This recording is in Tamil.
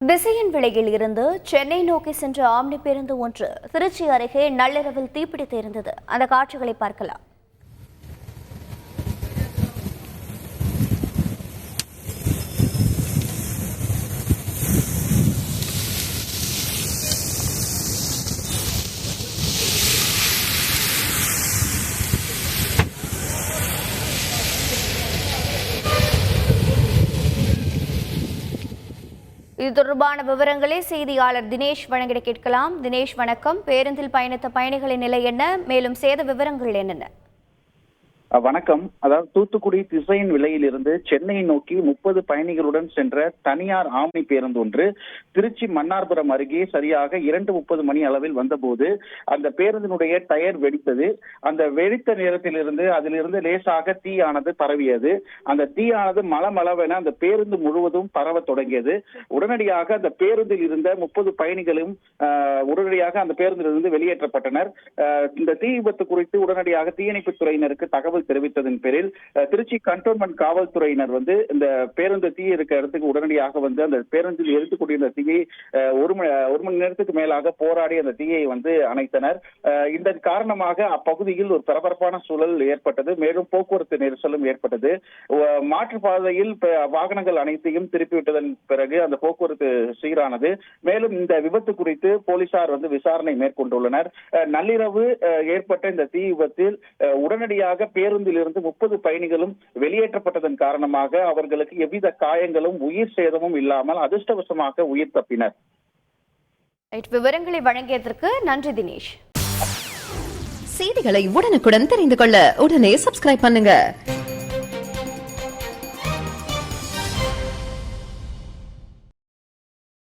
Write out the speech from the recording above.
திசையின் விலையில் இருந்து சென்னை நோக்கி சென்ற ஆம்னி பேருந்து ஒன்று திருச்சி அருகே நள்ளிரவில் தீப்பிடித்து இருந்தது. அந்த காட்சிகளை பார்க்கலாம். இது தொடர்பான விவரங்களை செய்தியாளர் தினேஷ் வழங்கிட கேட்கலாம். தினேஷ் வணக்கம். பேருந்தில் பயணித்த பயணிகளின் நிலை என்ன? மேலும் சேத விவரங்கள் என்னென்ன? வணக்கம். அதாவது தூத்துக்குடி திசையின் விலையில் இருந்து சென்னையை நோக்கி 30 பயணிகளுடன் சென்ற தனியார் ஆம்னி பேருந்து ஒன்று திருச்சி மன்னார்புரம் அருகே சரியாக 2:30 மணி அளவில் வந்தபோது அந்த பேருந்தினுடைய டயர் வெடித்தது. அந்த வெடித்த நேரத்திலிருந்து அதிலிருந்து லேசாக தீயானது பரவியது. அந்த தீயானது மளமளவென அந்த பேருந்து முழுவதும் பரவ தொடங்கியது. உடனடியாக அந்த பேருந்தில் இருந்த 30 பயணிகளும் உடனடியாக அந்த பேருந்திலிருந்து வெளியேற்றப்பட்டனர். இந்த தீ விபத்து குறித்து உடனடியாக தீயணைப்புத் துறையினருக்கு தகவல் தெரிவித்ததன் பேரில் திருச்சி கண்டோன்மெண்ட் காவல்துறையினர் இந்த பேருந்து தீ இருக்க இடத்துக்கு உடனடியாக அந்த பேருந்தில் எரித்துக் கொண்டிருந்த தீயை ஒரு மணி நேரத்துக்கு மேலாக போராடி அந்த தீயை அணைத்தனர். இதன் காரணமாக அப்பகுதியில் ஒரு பரபரப்பான சூழல் ஏற்பட்டது. மேலும் போக்குவரத்து நெரிசலும் ஏற்பட்டது. மாற்றுப்பாதையில் வாகனங்கள் அனைத்தையும் திருப்பிவிட்டதன் பிறகு அந்த போக்குவரத்து சீரானது. மேலும் இந்த விபத்து குறித்து போலீசார் விசாரணை மேற்கொண்டுள்ளனர். நள்ளிரவு ஏற்பட்ட இந்த தீ விபத்தில் உடனடியாக பேருந்தில் இருந்து 30 பயணிகளும் வெளியேற்றப்பட்டதன் காரணமாக அவர்களுக்கு எவ்வித காயங்களும் உயிர் சேதமும் இல்லாமல் அதிர்ஷ்டவசமாக உயிர் தப்பினர். விவரங்களை வழங்கியதற்கு நன்றி தினேஷ். செய்திகளை உடனுக்குடன் தெரிந்து கொள்ள உடனே சப்ஸ்கிரைப் பண்ணுங்க.